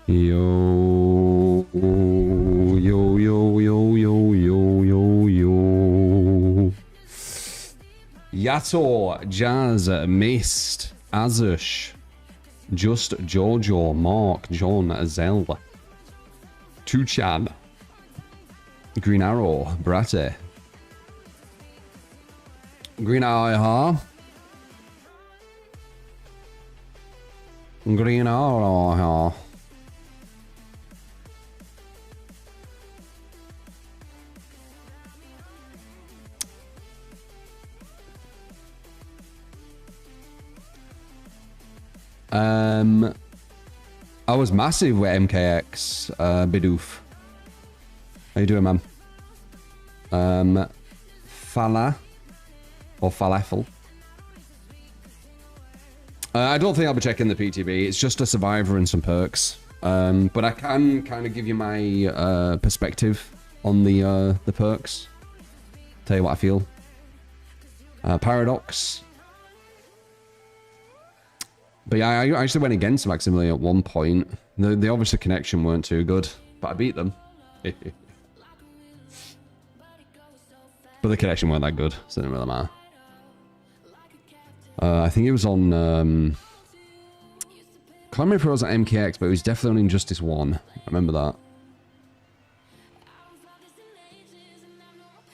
Yo, yo, yo, yo, yo, yo, yo, yo. Yato, Jazz, Mist, Azush, Just Jojo, Mark, John, Azel, Tuchan, Green Arrow, Brate, Green Eye, Green Arrow, I was massive with MKX, Bidoof. How you doing, man? Fala or Falafel. I don't think I'll be checking the PTB. It's just a survivor and some perks. But I can kind of give you my perspective on the perks. Tell you what I feel. Paradox. But yeah, I actually went against Maximilian at one point. The obviously connection weren't too good, but I beat them. But the connection weren't that good, so it didn't really matter. I think it was on... can't remember if it was on MKX, but it was definitely on Injustice 1. I remember that.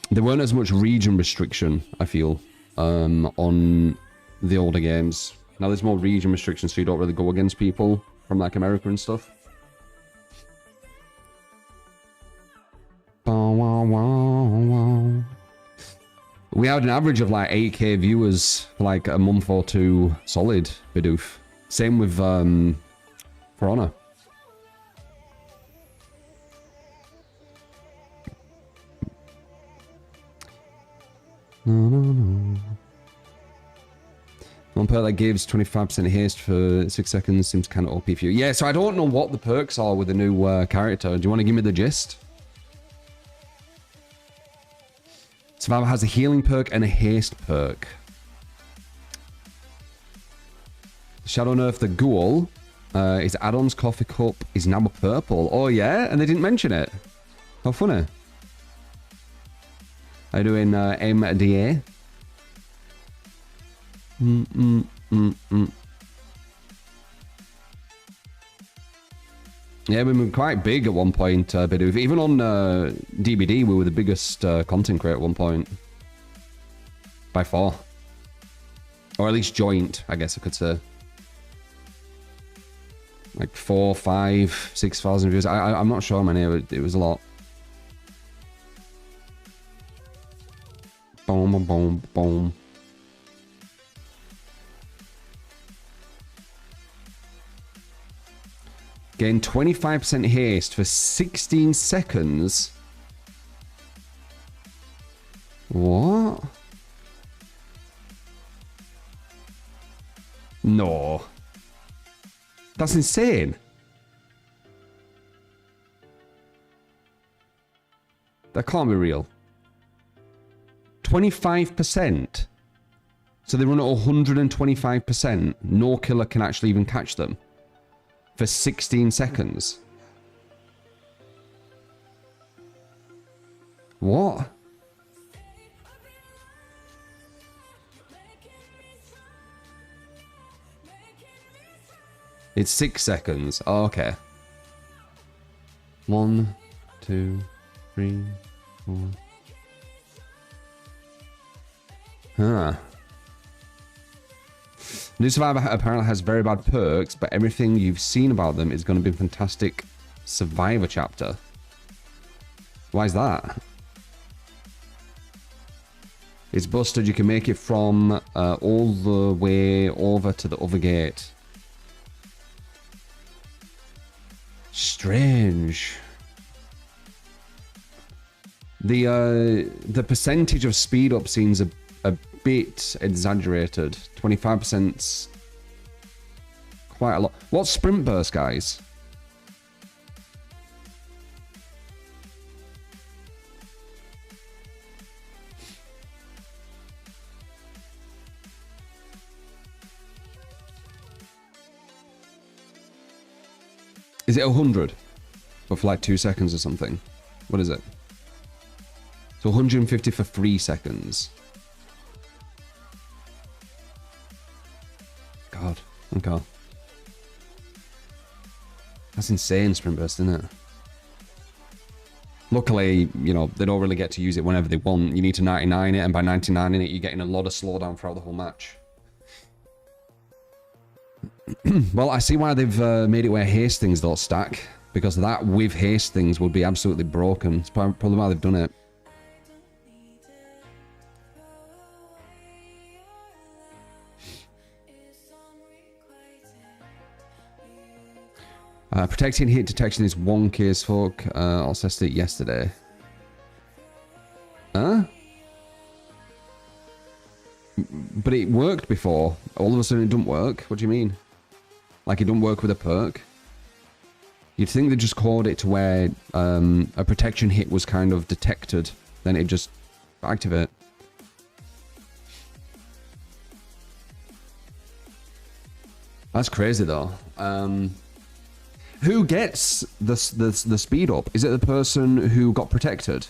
There weren't as much region restriction, I feel, on the older games. Now there's more region restrictions, so you don't really go against people from like America and stuff. We had an average of like 8k viewers for like a month or two solid, Bidoof. Same with For Honor. No. One perk that gives 25% haste for 6 seconds seems kind of OP for you. Yeah, so I don't know what the perks are with the new character. Do you want to give me the gist? Survivor has a healing perk and a haste perk. Shadow Nerf the Ghoul. His add-ons coffee cup is now purple. Oh yeah? And they didn't mention it. How funny. How you doing, MDA? Yeah, we were quite big at one point, Bidoof. Even on DBD, we were the biggest content creator at one point. By far. Or at least joint, I guess I could say. Like 4, 5, 6,000 views. I'm not sure how many, it was a lot. Boom, boom, boom. Gain 25% haste for 16 seconds. What? No. That's insane. That can't be real. 25%. So they run at 125%. No killer can actually even catch them. For 16 seconds. What? It's 6 seconds. Oh, okay. 1, 2, 3, 4. Huh. New Survivor apparently has very bad perks, but everything you've seen about them is going to be a fantastic Survivor chapter. Why is that? It's busted. You can make it from all the way over to the other gate. Strange. The percentage of speed up seems a bit exaggerated. 25%'s quite a lot. What's sprint burst, guys? Is it 100? But for like 2 seconds or something? What is it? So 150 for 3 seconds. God. Okay. That's insane, Sprint Burst, isn't it? Luckily, you know, they don't really get to use it whenever they want. You need to 99 it, and by 99 it, you're getting a lot of slowdown throughout the whole match. Well, I see why they've made it where Hastings don't stack, because that with Hastings would be absolutely broken. It's probably why they've done it. Protecting hit detection is wonky as fuck. I tested it yesterday. Huh? But it worked before. All of a sudden it doesn't work. What do you mean? Like it doesn't work with a perk? You'd think they just called it to where a protection hit was kind of detected. Then it just activate. That's crazy though. Who gets the speed up? Is it the person who got protected?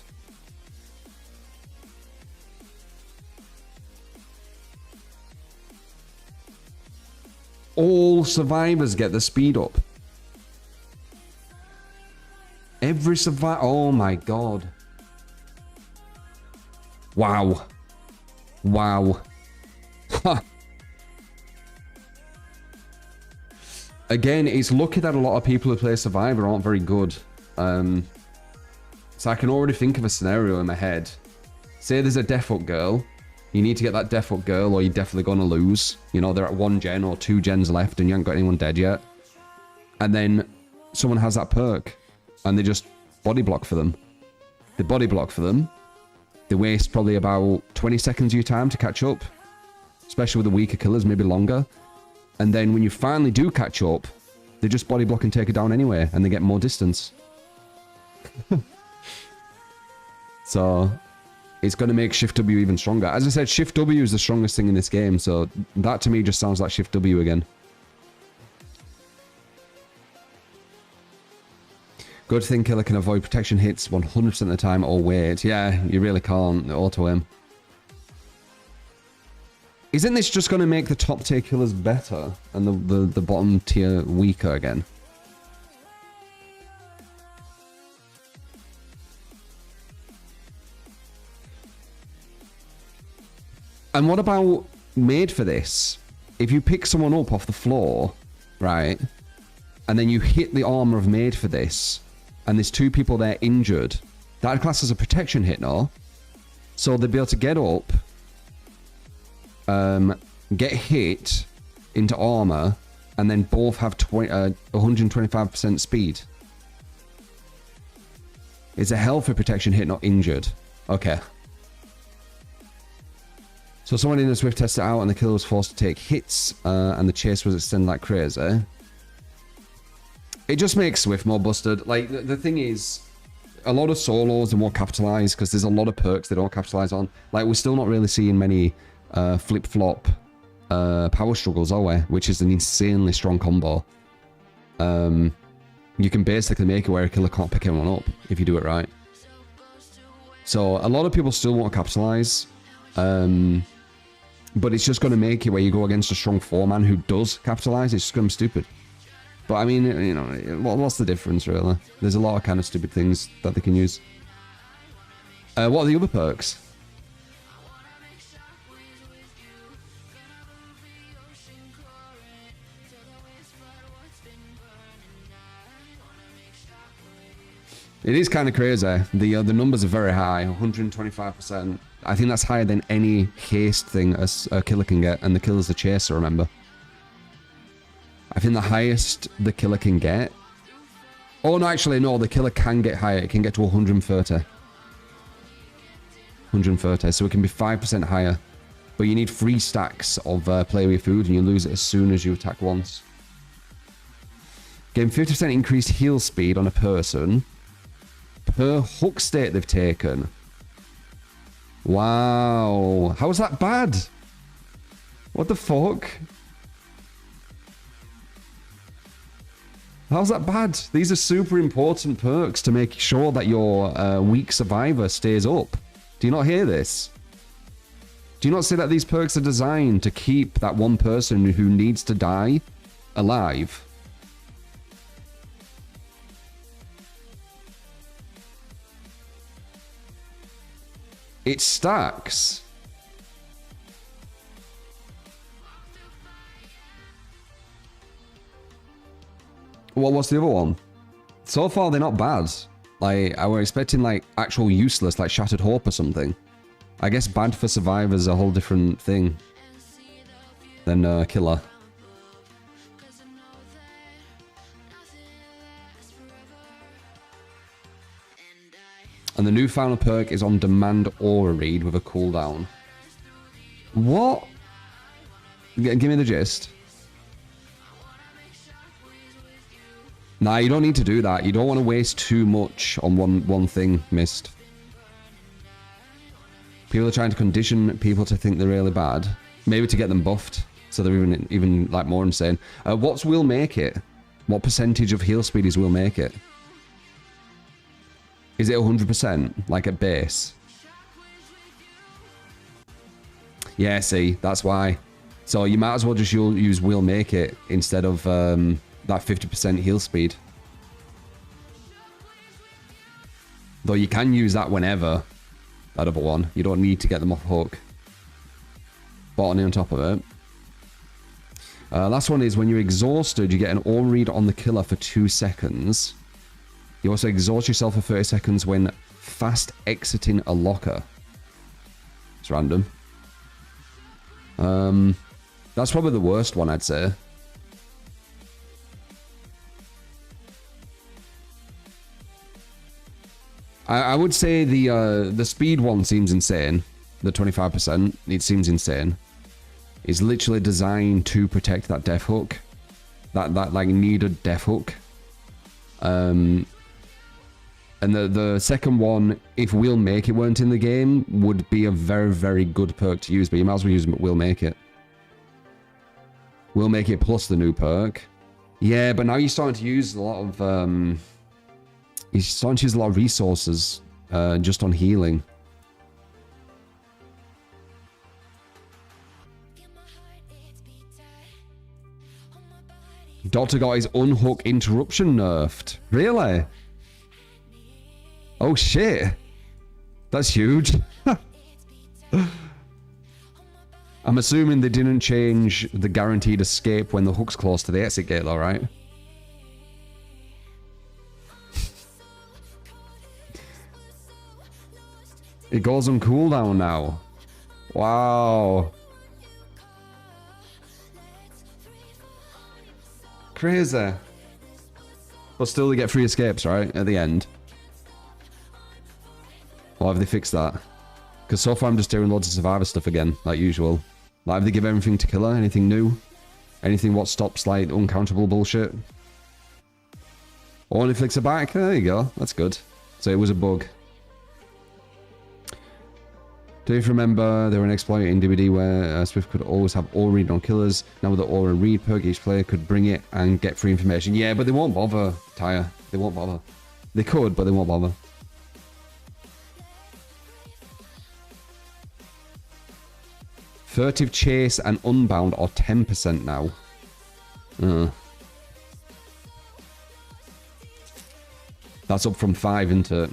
All survivors get the speed up. Every survivor. Oh my god. Wow. Wow. Again, it's lucky that a lot of people who play Survivor aren't very good. So I can already think of a scenario in my head. Say there's a deaf up girl. You need to get that deaf up girl or you're definitely going to lose. You know, they're at 1 gen or 2 gens left and you haven't got anyone dead yet. And then someone has that perk and they just body block for them. They body block for them. They waste probably about 20 seconds of your time to catch up. Especially with the weaker killers, maybe longer. And then when you finally do catch up, they just body block and take it down anyway, and they get more distance. So, it's going to make Shift W even stronger. As I said, Shift W is the strongest thing in this game, so that to me just sounds like Shift W again. Good thing killer can avoid protection hits 100% of the time or wait. Yeah, you really can't auto-aim. Isn't this just going to make the top tier killers better and the bottom tier weaker again? And what about made for this? If you pick someone up off the floor, right, and then you hit the armor of made for this, and there's 2 people there injured, that class as a protection hit, no? So they'd be able to get up, get hit into armor, and then both have 125% speed. It's a healthy protection hit, not injured. Okay. So someone in the Swift tested it out, and the killer was forced to take hits, and the chase was extended like crazy. It just makes Swift more busted. Like, the thing is, a lot of solos are more capitalized, because there's a lot of perks they don't capitalize on. Like, we're still not really seeing many flip-flop power struggles, are we? Which is an insanely strong combo. You can basically make it where a killer can't pick anyone up if you do it right. So a lot of people still want to capitalize, but it's just going to make it where you go against a strong 4-man who does capitalize. It's just going to be stupid. But I mean, you know, what's the difference really? There's a lot of kind of stupid things that they can use. What are the other perks? It is kind of crazy. The numbers are very high, 125%. I think that's higher than any haste thing a killer can get, and the killer's the chaser, remember? I think the highest the killer can get... Oh, no, actually, no, the killer can get higher. It can get to 130. 130, so it can be 5% higher. But you need 3 stacks of play with your food, and you lose it as soon as you attack once. Gain 50% increased heal speed on a person per hook state they've taken. Wow. How is that bad? What the fuck? How's that bad? These are super important perks to make sure that your weak survivor stays up. Do you not hear this? Do you not see that these perks are designed to keep that one person who needs to die alive? It stacks. Well, what's the other one? So far, they're not bad. Like, I was expecting, like, actual useless, like Shattered Hope or something. I guess bad for survivors is a whole different thing than killer. And the new final perk is on demand aura read with a cooldown. What? Give me the gist. Nah, you don't need to do that. You don't want to waste too much on one thing, Mist. People are trying to condition people to think they're really bad. Maybe to get them buffed, so they're even like more insane. What's will make it? What percentage of heal speed is will make it? Is it 100%, like at base? Yeah, see, that's why. So you might as well just use will make it instead of that 50% heal speed. Though you can use that whenever. That other one. You don't need to get them off hook. Botany on top of it. Last one is when you're exhausted, you get an aura read on the killer for 2 seconds. You also exhaust yourself for 30 seconds when fast exiting a locker. It's random. That's probably the worst one, I'd say. I would say the speed one seems insane. The 25%, it seems insane. It's literally designed to protect that death hook. That like needed death hook. And the second one, if Will Make It weren't in the game, would be a very, very good perk to use, but you might as well use Will Make It. Will Make It plus the new perk. Yeah, but now you're starting to use a lot of you're starting to use a lot of resources just on healing. Doctor got his unhook interruption nerfed. Really? Oh shit. That's huge. I'm assuming they didn't change the guaranteed escape when the hook's close to the exit gate though, right? It goes on cooldown now. Wow. Crazy. But still they get free escapes, right? At the end. Or have they fixed that? Because so far I'm just hearing loads of survivor stuff again, like usual. Like, have they give everything to killer? Anything new? Anything what stops, like, uncountable bullshit? Only flicks it back? There you go. That's good. So it was a bug. Do you remember there were an exploit in DBD where Swift could always have aura read on killers? Now with the aura read perk, each player could bring it and get free information. Yeah, but they won't bother, Tyre. They won't bother. They could, but they won't bother. Furtive Chase and Unbound are 10% now. That's up from 5, isn't it?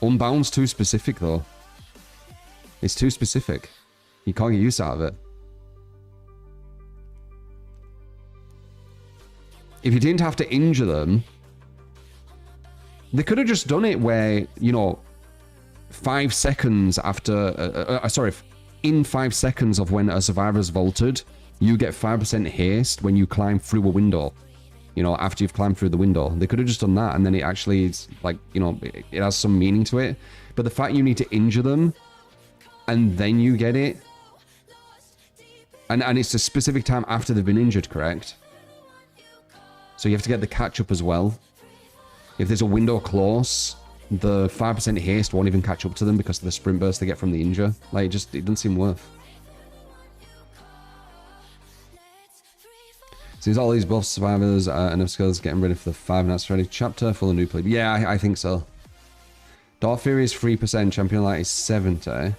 Unbound's too specific, though. It's too specific. You can't get use out of it. If you didn't have to injure them, they could have just done it where, you know, 5 seconds after... sorry, in 5 seconds of when a survivor's vaulted, you get 5% haste when you climb through a window. You know, after you've climbed through the window. They could have just done that, and then it actually is like, you know, it has some meaning to it. But the fact you need to injure them, and then you get it, and it's a specific time after they've been injured, correct? So you have to get the catch up as well. If there's a window close, the 5% haste won't even catch up to them because of the sprint burst they get from the injure. Like, it doesn't seem worth. So he's all these buff survivors, enough skills getting ready for the 5 nights ready chapter full of new play. Yeah, I think so. Dark Fury is 3%, Champion Light is 70,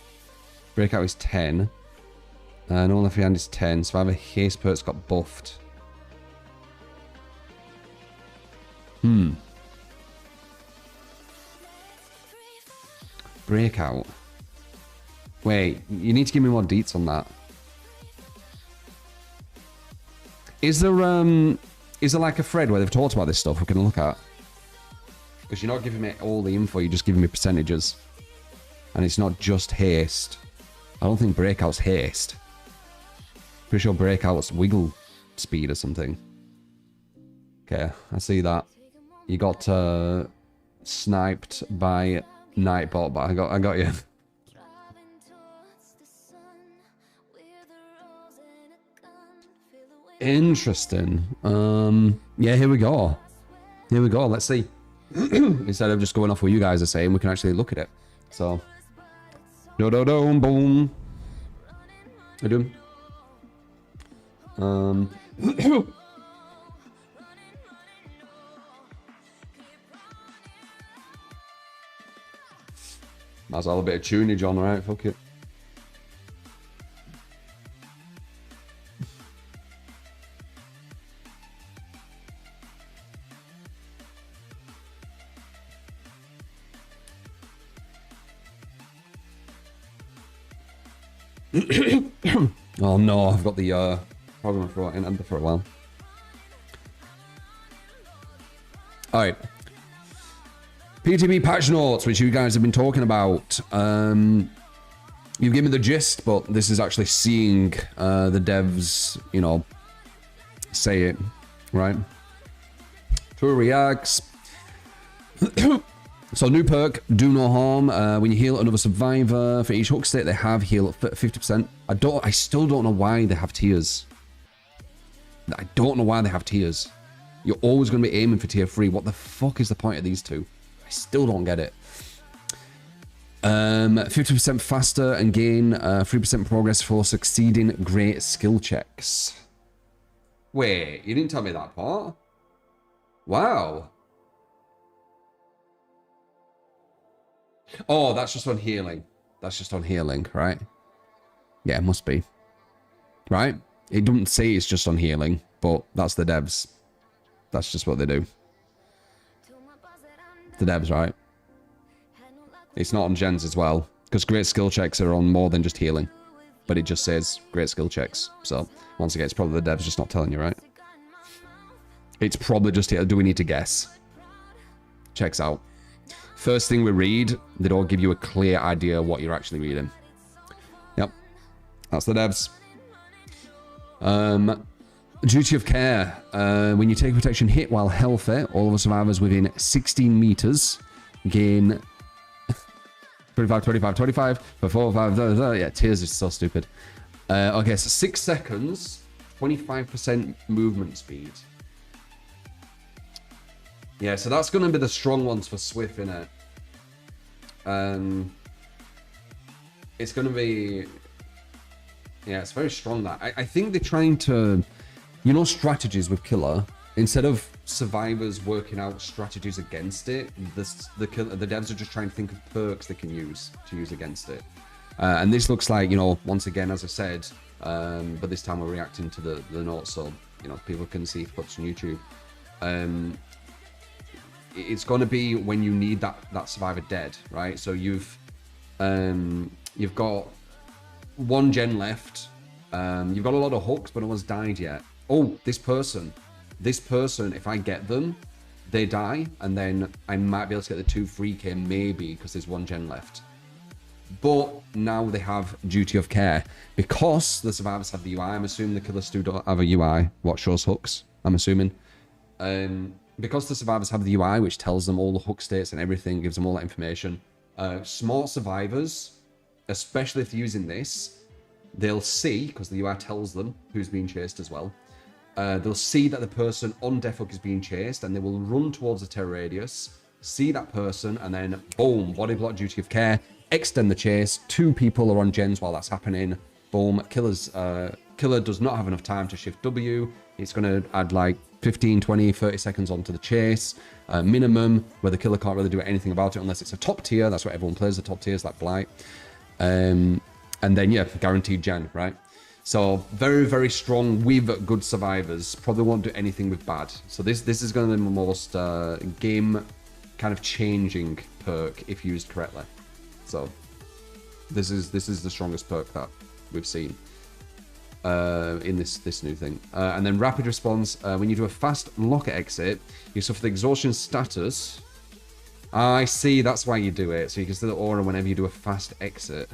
Breakout is 10, No Left Behind is 10, Survivor Haste perks got buffed. Breakout. Wait, you need to give me more deets on that. Is there like a thread where they've talked about this stuff we can look at? Because you're not giving me all the info, you're just giving me percentages. And it's not just haste. I don't think Breakout's haste. Pretty sure Breakout's wiggle speed or something. Okay, I see that. You got sniped by Nightbot, but I got you. Interesting. Yeah, here we go. Here we go. Let's see. Instead of just going off what you guys are saying, we can actually look at it. So, boom. I do. That's all a bit of tunage on, right? Fuck it. Oh no, I've got the problem for in under for a while. Alright. PTB patch notes, which you guys have been talking about. You've given me the gist, but this is actually seeing the devs, you know, say it, right? True reacts. So new perk, do no harm. When you heal another survivor for each hook state, they have heal at 50%. I still don't know why they have tiers. I don't know why they have tiers. You're always going to be aiming for tier 3. What the fuck is the point of these two? I still don't get it. 50% faster and gain 3% progress for succeeding great skill checks. Wait, you didn't tell me that part? Wow. Oh, that's just on healing. That's just on healing, right? Yeah, it must be. Right? It doesn't say it's just on healing, but that's the devs. That's just what they do. The devs, right? It's not on gens as well, because great skill checks are on more than just healing. But it just says great skill checks. So, once again, it's probably the devs just not telling you, right? It's probably just here. Do we need to guess? Checks out. First thing we read, they don't give you a clear idea of what you're actually reading. Yep. That's the devs. Duty of care. When you take a protection hit while healthy, all of the survivors within 16 meters gain 25, 25, 25 for 4, 5, yeah, tears is so stupid. Okay, so 6 seconds, 25% movement speed. Yeah, so that's going to be the strong ones for Swift, innit? It's going to be... Yeah, it's very strong, that. I think they're trying to... You know, strategies with Killer, instead of survivors working out strategies against it, the devs are just trying to think of perks they can use to use against it. And this looks like, you know, once again, as I said, but this time we're reacting to the notes, so, you know, people can see clips on YouTube. It's going to be when you need that survivor dead, right? So you've got 1 gen left. You've got a lot of hooks, but no one's died yet. Oh, this person, if I get them, they die, and then I might be able to get the 2 3k maybe, because there's 1 gen left. But now they have duty of care. Because the survivors have the UI, I'm assuming the killers still don't have a UI, what shows hooks, I'm assuming. Because the survivors have the UI, which tells them all the hook states and everything, gives them all that information, smart survivors, especially if they're using this, they'll see, because the UI tells them who's being chased as well, they'll see that the person on death hook is being chased, and they will run towards the terror radius, see that person, and then boom, body block, duty of care, extend the chase. 2 people are on gens while that's happening. Boom, killer's killer does not have enough time to shift W. It's going to add like 15, 20, 30 seconds onto the chase minimum, where the killer can't really do anything about it unless it's a top tier. That's what everyone plays, the top tiers like Blight. And then, yeah, guaranteed gen, right? So very, very strong with good survivors. Probably won't do anything with bad. So this is going to be the most game kind of changing perk if used correctly. So this is the strongest perk that we've seen in this new thing. And then rapid response. When you do a fast locker exit, you suffer the exhaustion status. I see, that's why you do it. So you can see the aura whenever you do a fast exit.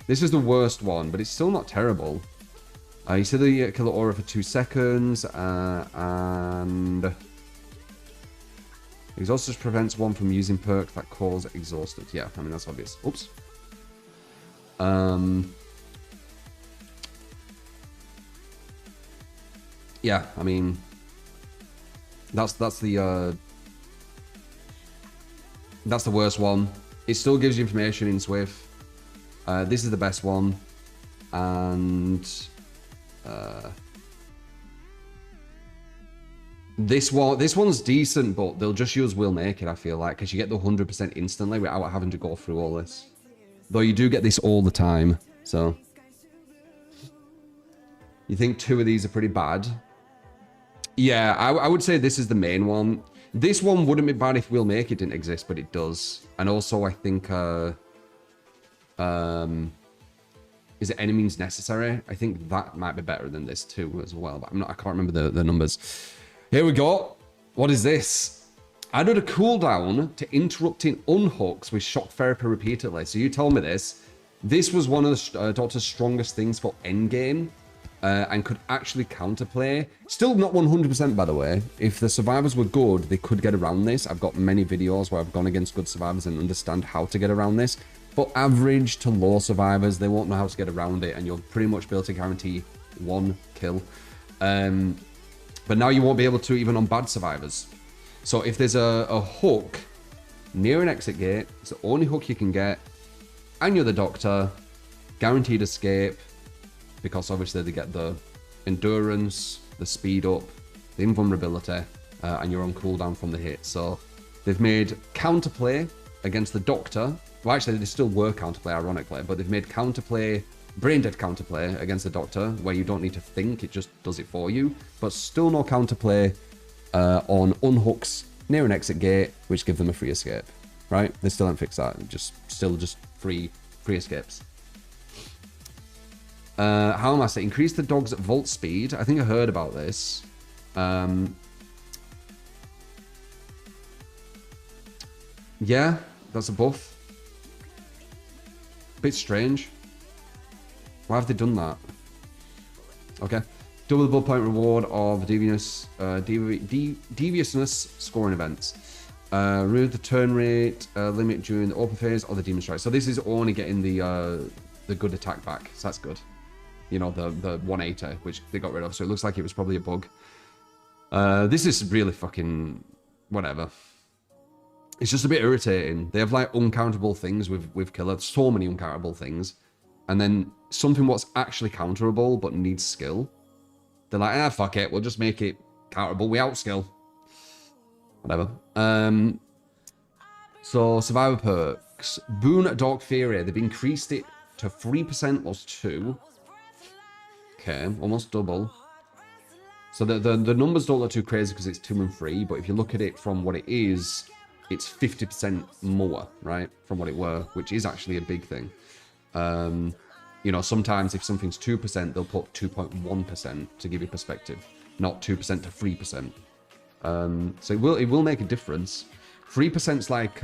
This is the worst one, but it's still not terrible. You see the killer aura for 2 seconds, and exhausted prevents one from using perk that calls exhausted. Yeah, I mean, that's obvious. Oops. Yeah, I mean, that's the worst one. It still gives you information in Swift. This is the best one, and this one's decent, but they'll just use will make it, I feel like, because you get the 100% instantly without having to go through all this. Though you do get this all the time, so you think 2 of these are pretty bad? Yeah, I would say this is the main one. This one wouldn't be bad if will make it didn't exist, but it does. And also, I think is it enemies necessary? I think that might be better than this too as well, but I can't remember the numbers. Here we go. What is this? Added a cooldown to interrupting unhooks with shock therapy repeatedly. So you told me this. This was one of the Doctor's strongest things for endgame, and could actually counterplay. Still not 100% by the way. If the survivors were good, they could get around this. I've got many videos where I've gone against good survivors and understand how to get around this. But average to low survivors, they won't know how to get around it, and you'll pretty much be able to guarantee 1 kill. But now you won't be able to even on bad survivors. So if there's a hook near an exit gate, it's the only hook you can get, and you're the Doctor, guaranteed escape, because obviously they get the endurance, the speed up, the invulnerability, and you're on cooldown from the hit. So they've made counterplay against the Doctor. Well, actually, they still were counterplay, ironically, but they've made counterplay, brain-dead counterplay against the Doctor, where you don't need to think, it just does it for you. But still no counterplay on unhooks near an exit gate, which give them a free escape, right? They still haven't fixed that, still just free escapes. How am I saying? Increase the dog's vault speed. I think I heard about this. Yeah, that's a buff. Bit strange. Why have they done that? Okay. Double the blood point reward of deviousness scoring events. Remove the turn rate limit during the open phase or the demon strike. So this is only getting the good attack back. So that's good. You know, the 180, which they got rid of. So it looks like it was probably a bug. This is really fucking whatever. It's just a bit irritating. They have like uncountable things with Killer. So many uncountable things. And then something what's actually counterable but needs skill. They're like, fuck it. We'll just make it counterable without skill. Whatever. So survivor perks. Boon Dark Fury. They've increased it to 3% plus 2. Okay, almost double. So the numbers don't look too crazy because it's 2 and 3, but if you look at it from what it is, it's 50% more, right? From what it were, which is actually a big thing. You know, sometimes if something's 2%, they'll put 2.1% to give you perspective, not 2% to 3%. So it will make a difference. 3%'s like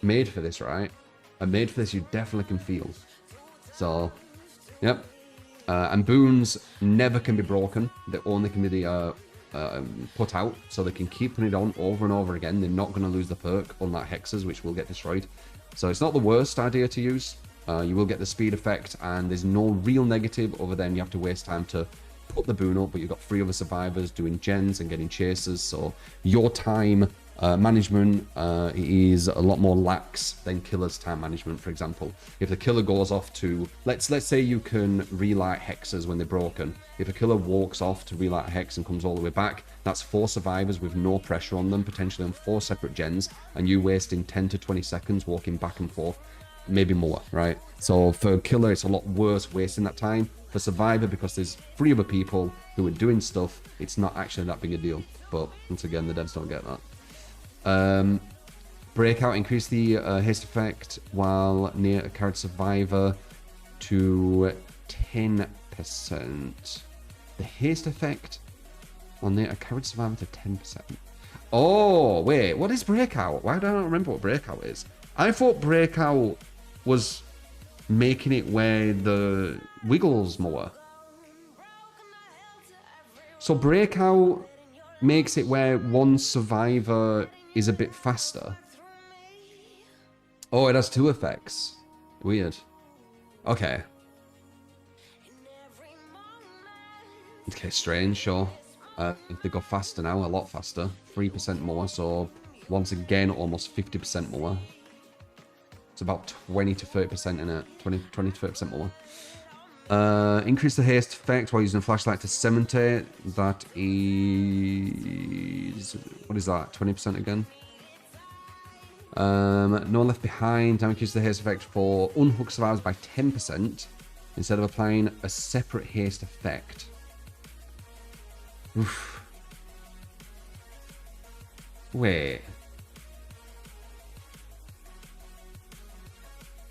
made for this, right? And made for this, you definitely can feel. So, yep. And boons never can be broken. They only can be put out, so they can keep putting it on over and over again. They're not going to lose the perk, unlike hexes, which will get destroyed. So it's not the worst idea to use. You will get the speed effect, and there's no real negative other than you have to waste time to put the boon up, but you've got 3 other survivors doing gens and getting chasers, so your time Management is a lot more lax than killer's time management, for example. If the killer goes off to, let's say you can relight hexes when they're broken. If a killer walks off to relight a hex and comes all the way back, that's 4 survivors with no pressure on them, potentially on 4 separate gens, and you wasting 10 to 20 seconds walking back and forth, maybe more, right? So for killer, it's a lot worse wasting that time. For survivor, because there's 3 other people who are doing stuff, it's not actually that big a deal. But once again, the devs don't get that. Breakout, increase the haste effect while near a character survivor to 10%. The haste effect while near a character survivor to 10%. Oh, wait, what is breakout? Why do I not remember what breakout is? I thought breakout was making it where the wiggles more. So breakout makes it where one survivor is a bit faster. Oh, it has 2 effects. Weird. Okay. Okay, strange, sure. They go faster now, a lot faster. 3% more, so once again, almost 50% more. It's about 20 to 30% in it. 20 to 30% more. Increase the haste effect while using a flashlight to 70. That is... What is that? 20% again? No one left behind. Now increase the haste effect for unhook survivors by 10% instead of applying a separate haste effect. Oof. Wait,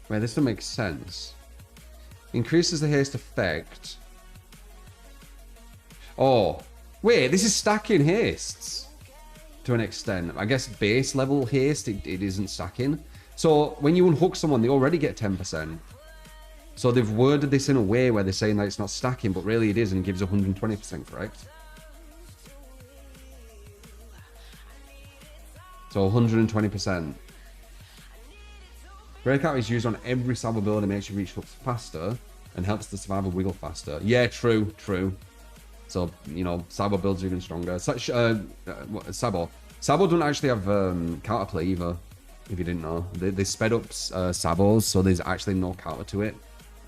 this doesn't make sense. Increases the haste effect. Oh, wait, this is stacking hastes to an extent. I guess base level haste, it isn't stacking. So when you unhook someone, they already get 10%. So they've worded this in a way where they're saying that it's not stacking, but really it is and gives 120%, correct? So 120%. Breakout is used on every salvo build and makes you reach hooks faster and helps the survivor wiggle faster. Yeah, true. So, you know, Sabo builds are even stronger. Such Sabo don't actually have counterplay either, if you didn't know. They sped up Sabos, so there's actually no counter to it.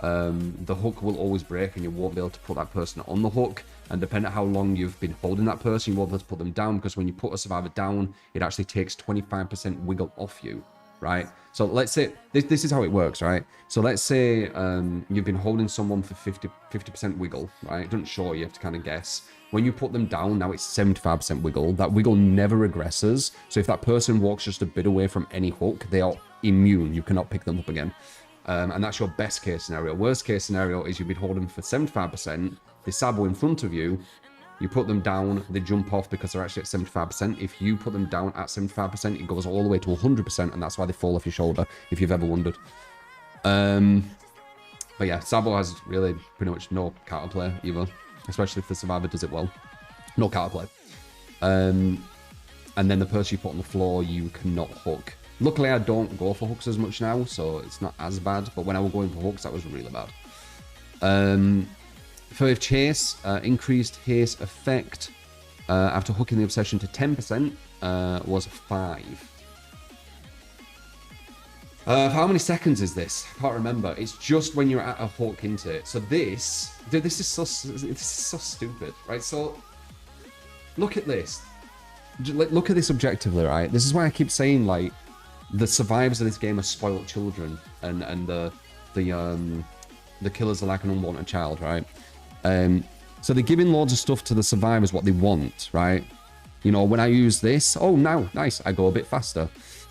The hook will always break and you won't be able to put that person on the hook. And depending on how long you've been holding that person, you won't be able to put them down, because when you put a survivor down, it actually takes 25% wiggle off you, right? So let's say, this is how it works, right? So let's say you've been holding someone for 50% wiggle, right? It doesn't show, you have to kind of guess. When you put them down, now it's 75% wiggle. That wiggle never regresses. So if that person walks just a bit away from any hook, they are immune. You cannot pick them up again. And that's your best case scenario. Worst case scenario is you've been holding for 75%, they Sabo in front of you, you put them down, they jump off because they're actually at 75%. If you put them down at 75%, it goes all the way to 100%, and that's why they fall off your shoulder, if you've ever wondered. But yeah, Sabo has really pretty much no counterplay either, especially if the survivor does it well. No counterplay. And then the person you put on the floor, you cannot hook. Luckily, I don't go for hooks as much now, so it's not as bad. But when I was going for hooks, that was really bad. For chase, increased haste effect after hooking the obsession to 10% was 5. How many seconds is this? I can't remember. It's just when you're at a hook into it. So this is so stupid, right? So look at this. Look at this objectively, right? This is why I keep saying, like, the survivors of this game are spoiled children, and the killers are like an unwanted child, right? So they're giving loads of stuff to the survivors what they want, right? You know, when I use this, oh, now, nice, I go a bit faster.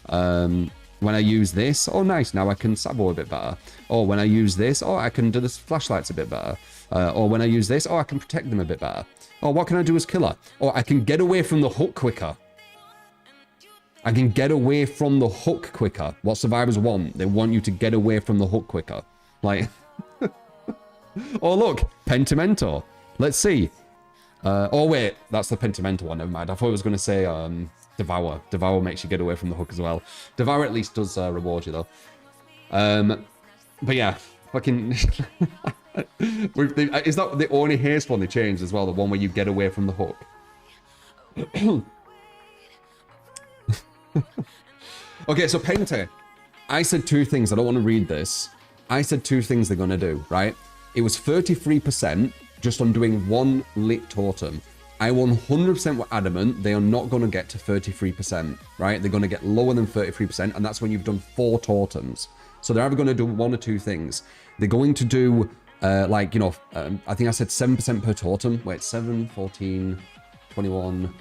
When I use this, oh, nice, now I can Sabo a bit better. Or when I use this, oh, I can do the flashlights a bit better. Or when I use this, oh, I can protect them a bit better. Or what can I do as killer? Or I can get away from the hook quicker. I can get away from the hook quicker. What survivors want, they want you to get away from the hook quicker. Like... Oh, look, Pentimento. Let's see. Oh, wait, that's the Pentimento one. Never mind. I thought I was going to say Devour. Devour makes you get away from the hook as well. Devour at least does reward you, though. But yeah, fucking... Is that the only haste one they changed as well? The one where you get away from the hook? Okay, so Pente. I said two things. I don't want to read this. I said two things they're going to do, right? It was 33% just on doing one lit totem. I 100% were adamant they are not going to get to 33%, right? They're going to get lower than 33%, and that's when you've done 4 totems. So they're either going to do one or two things. They're going to do, like, you know, I think I said 7% per totem. Wait, 7, 14, 21,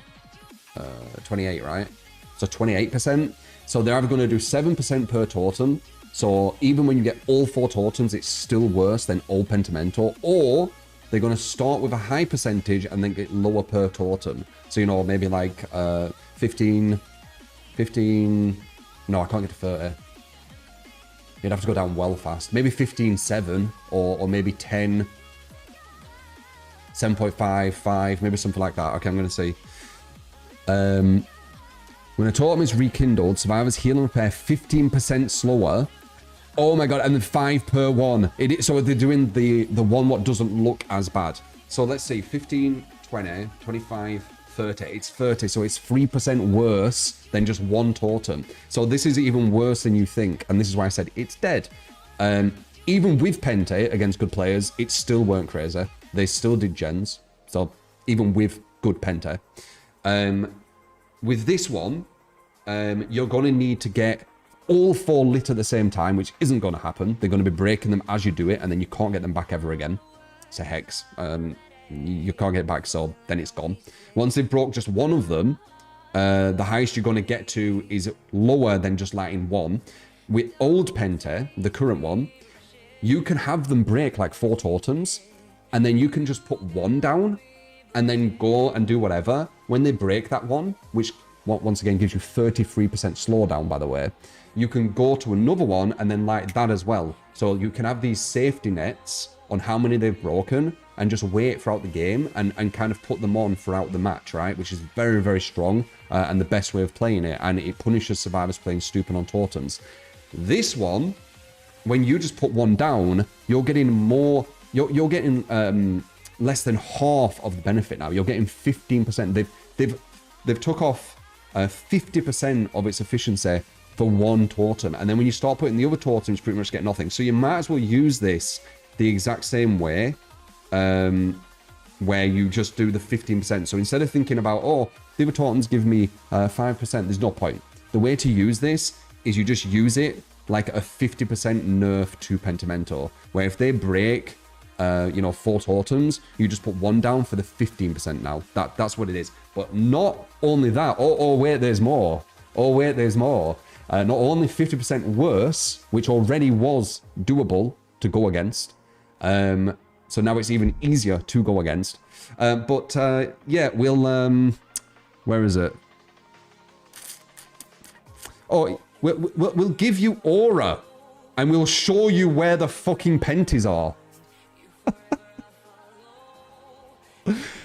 28, right? So 28%. So they're either going to do 7% per totem. So even when you get all 4 totems, it's still worse than all Pentimento. Or they're going to start with a high percentage and then get lower per totem. So, you know, maybe like 15... No, I can't get to 30. You'd have to go down well fast. Maybe 15.7 or maybe 10... 7.55, maybe something like that. Okay, I'm going to see. When a totem is rekindled, survivors heal and repair 15% slower. Oh my god, and then 5 per one. So they're doing the one what doesn't look as bad. So let's see, 15, 20, 25, 30. It's 30, so it's 3% worse than just one totem. So this is even worse than you think, and this is why I said it's dead. Even with Pente against good players, it still weren't crazy. They still did gens. So even with good Pente. With this one, you're going to need to get all 4 lit at the same time, which isn't going to happen. They're going to be breaking them as you do it, and then you can't get them back ever again. It's a hex. You can't get it back, so then it's gone. Once they've broke just one of them, the highest you're going to get to is lower than just lighting 1. With old Pente, the current one, you can have them break like 4 totems, and then you can just put 1 down, and then go and do whatever. When they break that one, which once again gives you 33% slowdown, by the way, you can go to another one and then light that as well. So you can have these safety nets on how many they've broken and just wait throughout the game and kind of put them on throughout the match, right? Which is very, very strong and the best way of playing it. And it punishes survivors playing stupid on totems. This one, when you just put 1 down, you're getting more... You're getting less than half of the benefit now. You're getting 15%. They've took off 50% of its efficiency for 1 totem, and then when you start putting the other totems, you pretty much get nothing. So you might as well use this the exact same way, where you just do the 15%. So instead of thinking about, oh, the other totems give me 5%, there's no point. The way to use this is you just use it like a 50% nerf to Pentimento, where if they break, you know, 4 totems, you just put 1 down for the 15% now. That's what it is. But not only that. Oh wait, there's more. Oh wait, there's more. Not only 50% worse, which already was doable to go against. So now it's even easier to go against. Yeah, we'll... where is it? Oh, we'll give you aura. And we'll show you where the fucking penties are.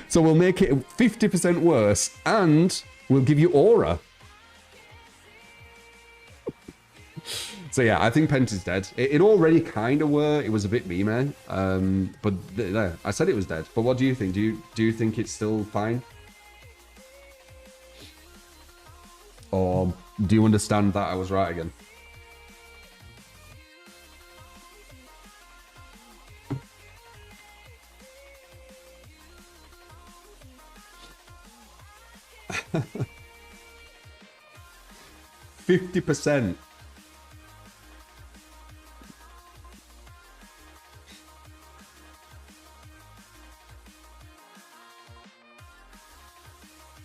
So we'll make it 50% worse, and we'll give you aura. So yeah, I think Penta's dead. It already kind of were. It was a bit meme, but I said it was dead. But what do you think? Do you think it's still fine? Or do you understand that I was right again? %50.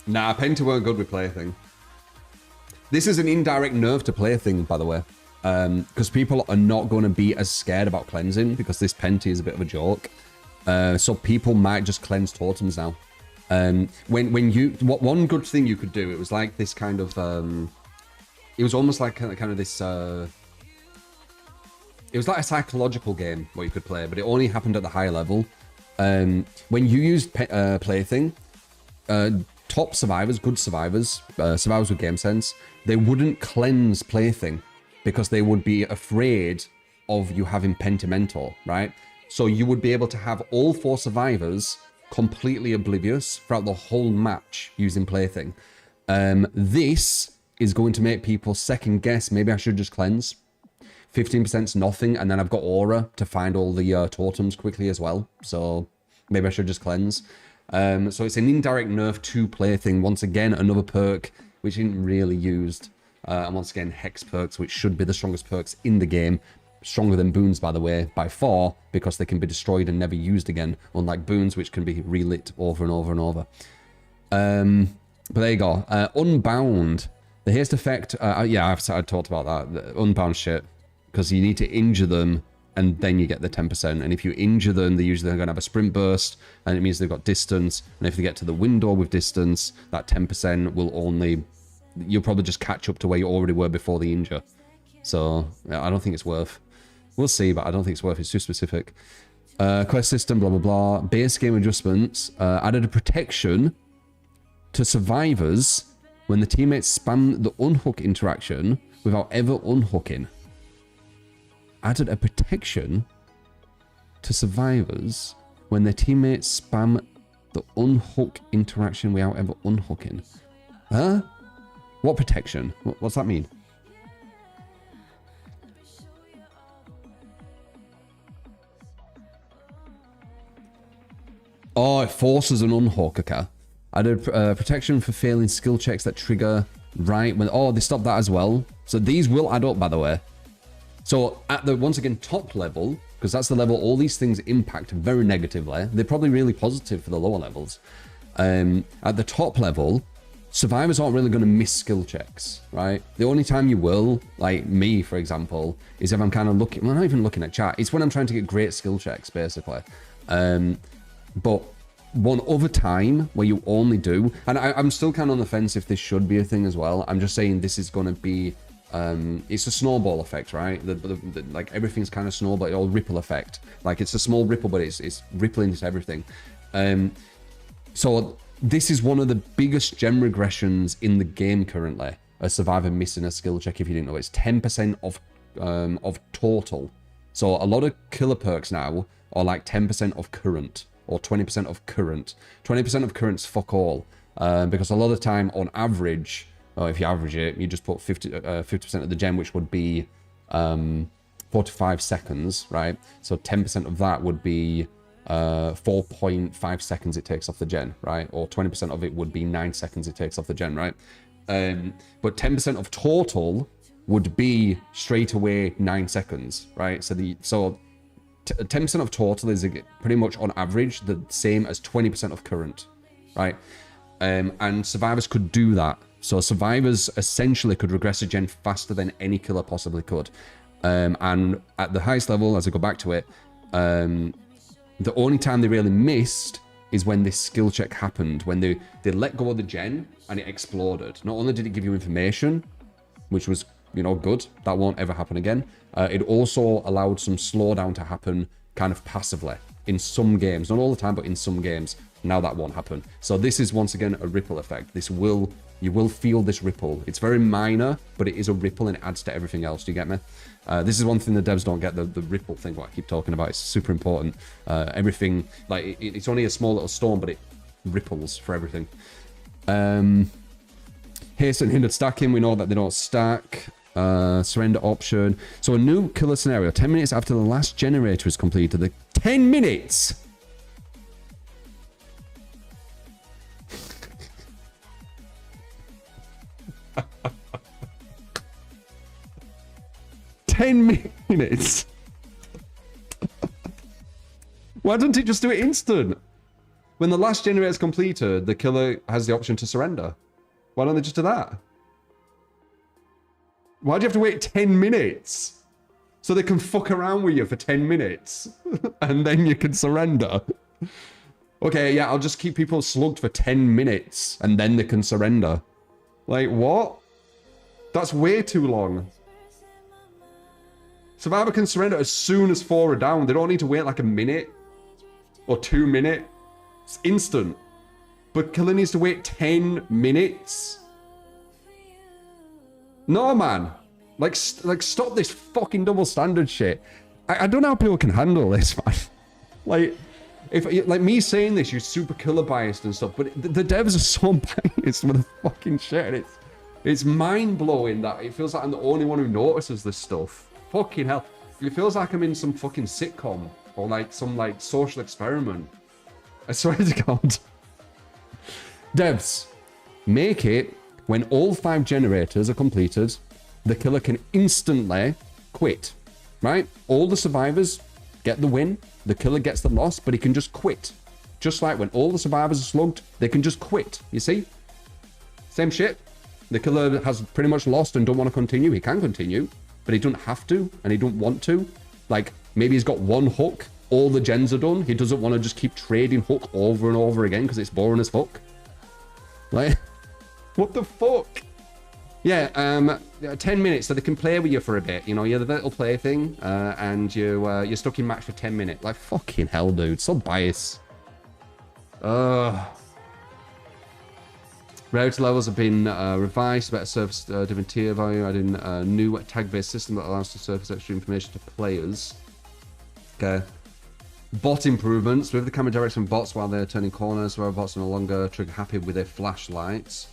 Nah, Penta weren't good with Plaything. This is an indirect nerf to Plaything, by the way. Because people are not going to be as scared about cleansing because this Penta is a bit of a joke. So people might just cleanse totems now. One good thing you could do, it was like this kind of, it was almost like kind of this, it was like a psychological game what you could play, but it only happened at the higher level. When you used Plaything, top survivors, good survivors, survivors with game sense, they wouldn't cleanse Plaything because they would be afraid of you having Pentimento, right? So you would be able to have all 4 survivors completely oblivious throughout the whole match using Plaything. This is going to make people second guess. Maybe I should just cleanse. 15%'s nothing, and then I've got aura to find all the totems quickly as well. So maybe I should just cleanse. So it's an indirect nerf to play thing. Once again, another perk which isn't really used. And once again, hex perks, which should be the strongest perks in the game. Stronger than boons, by the way, by far, because they can be destroyed and never used again, unlike boons, which can be relit over and over and over. But there you go. Unbound. The haste effect, yeah, I've talked about that. The unbound shit. Because you need to injure them, and then you get the 10%. And if you injure them, they're usually going to have a sprint burst, and it means they've got distance. And if they get to the window with distance, that 10% will only... You'll probably just catch up to where you already were before the injure. So, yeah, I don't think it's worth... We'll see, but I don't think it's worth. It's too specific. Quest system, blah, blah, blah. Base game adjustments. Added a protection to survivors when the teammates spam the unhook interaction without ever unhooking. Added a protection to survivors when their teammates spam the unhook interaction without ever unhooking. Huh? What protection? What's that mean? Oh, it forces an unhook, okay. Added protection for failing skill checks that trigger right when... Oh, they stopped that as well. So these will add up, by the way. So at the, once again, top level, because that's the level all these things impact very negatively. They're probably really positive for the lower levels. At the top level, survivors aren't really going to miss skill checks, right? The only time you will, like me, for example, is if I'm kind of looking... Well, not even looking at chat. It's when I'm trying to get great skill checks, basically. But one other time where you only do... And I'm still kind of on the fence if this should be a thing as well. I'm just saying this is going to be... it's a snowball effect, right? Like everything's kind of snowball or ripple effect. Like it's a small ripple, but it's rippling into everything. So this is one of the biggest gem regressions in the game currently. A survivor missing a skill check. If you didn't know, it's 10% of total. So a lot of killer perks now are like 10% of current or 20% of current. 20% of current's fuck all, because a lot of the time on average. Oh, if you average it, you just put 50% of the gem, which would be 45 seconds, right? So 10% of that would be 4.5 seconds it takes off the gen, right? Or 20% of it would be 9 seconds it takes off the gen, right? But 10% of total would be straight away 9 seconds, right? So 10% of total is pretty much on average the same as 20% of current, right? And survivors could do that. So survivors essentially could regress a gen faster than any killer possibly could. And at the highest level, as I go back to it, the only time they really missed is when this skill check happened, when they let go of the gen and it exploded. Not only did it give you information, which was, you know, good, that won't ever happen again. It also allowed some slowdown to happen kind of passively in some games, not all the time, but in some games. Now that won't happen. So this is once again a ripple effect. You will feel this ripple. It's very minor, but it is a ripple and it adds to everything else. Do you get me? This is one thing the devs don't get, the ripple thing, what I keep talking about. It's super important. Everything, like, it's only a small little storm, but it ripples for everything. Haste and hindered stacking, we know that they don't stack. Surrender option. So a new killer scenario, 10 minutes after the last generator is completed. The 10 minutes! 10 minutes. Why don't it just do it instant? When the last generator is completed, the killer has the option to surrender. Why don't they just do that? Why do you have to wait 10 minutes? So they can fuck around with you for 10 minutes and then you can surrender. Okay, yeah, I'll just keep people slugged for 10 minutes and then they can surrender. Like, what? That's way too long. Survivor can surrender as soon as 4 are down. They don't need to wait like a minute or 2 minutes. It's instant. But killer needs to wait 10 minutes. No, man. Like stop this fucking double standard shit. I don't know how people can handle this, man. Like, like me saying this, you're super killer biased and stuff, but the devs are so biased with the fucking shit. It's mind-blowing that it feels like I'm the only one who notices this stuff. Fucking hell. It feels like I'm in some fucking sitcom or like some like social experiment. I swear to God. Devs, make it when all 5 generators are completed, the killer can instantly quit, right? All the survivors get the win, the killer gets the loss, but he can just quit. Just like when all the survivors are slugged, they can just quit, you see? Same shit. The killer has pretty much lost and don't want to continue. He can continue, but he doesn't have to, and he don't want to. Like, maybe he's got one hook, all the gens are done. He doesn't want to just keep trading hook over and over again because it's boring as fuck. Like, what the fuck? Yeah, 10 minutes, so they can play with you for a bit. You know, you're the little play thing, and you're stuck in match for 10 minutes. Like, fucking hell, dude. So biased. Rarity levels have been revised, better surface different tier value, adding a new tag-based system that allows to surface extra information to players. Okay. Bot improvements. With the camera direction bots while they're turning corners, where bots are no longer trigger happy with their flashlights.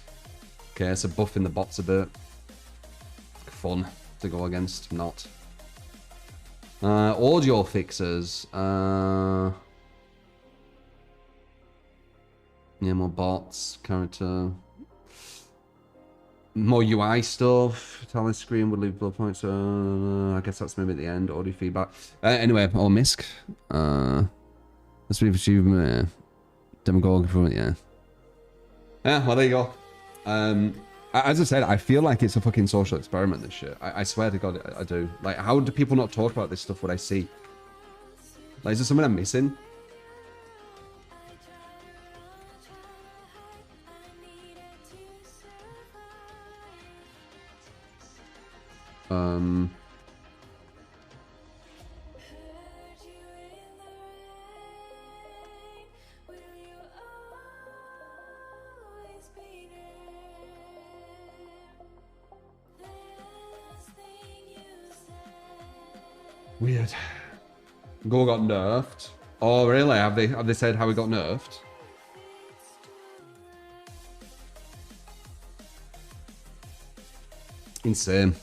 Okay, so buffing the bots a bit. Fun to go against, not. Audio fixes. Yeah, more bots, character. More UI stuff. Tally screen would leave bullet points. I guess that's maybe at the end. Audio feedback. Anyway, or MISC. Let's be achievement. Demagogue improvement, yeah. Yeah, well, there you go. As I said, I feel like it's a fucking social experiment, this shit. I swear to God, I do. Like, how do people not talk about this stuff what I see? Like, is there something I'm missing? Weird. Go got nerfed. Oh, really? Have they said how he got nerfed? Insane.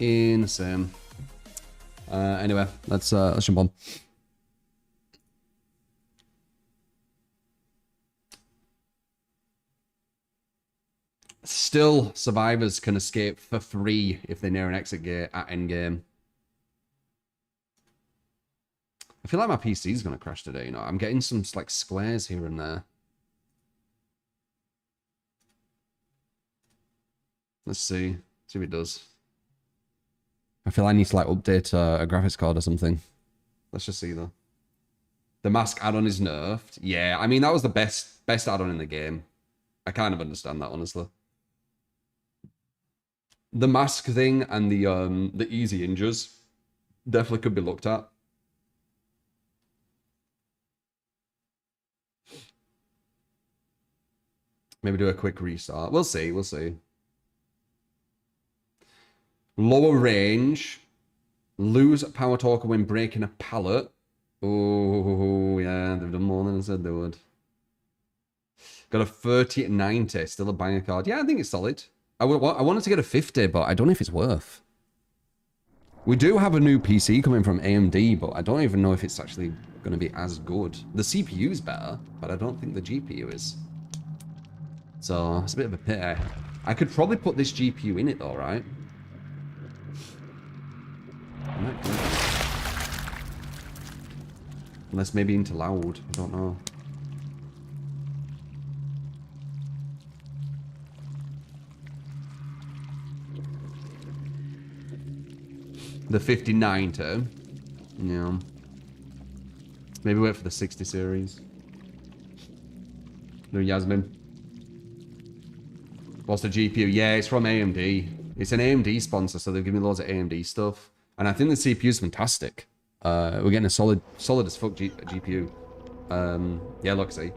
Insane. Anyway, let's jump on. Still, survivors can escape for free if they near an exit gate at endgame. I feel like my PC is going to crash today, you know. I'm getting some, like, squares here and there. Let's see. See if it does. I feel I need to, like, update a graphics card or something. Let's just see, though. The mask add-on is nerfed. Yeah, I mean, that was the best add-on in the game. I kind of understand that, honestly. The mask thing and the easy injures definitely could be looked at. Maybe do a quick restart. We'll see, we'll see. Lower range. Lose power torque when breaking a pallet. Oh, yeah, they've done more than I said they would. Got a 30 at 90, still a banger card. Yeah, I think it's solid. I wanted to get a 50, but I don't know if it's worth. We do have a new PC coming from AMD, but I don't even know if it's actually going to be as good. The CPU's better, but I don't think the GPU is. So, it's a bit of a pity. I could probably put this GPU in it though, right? Unless maybe into loud, I don't know. The 5090. Yeah. Maybe wait for the 60 series. No, Yasmin. What's the GPU? Yeah, it's from AMD. It's an AMD sponsor, so they've given me loads of AMD stuff. And I think the CPU is fantastic. We're getting a solid as fuck GPU. Yeah, look, see.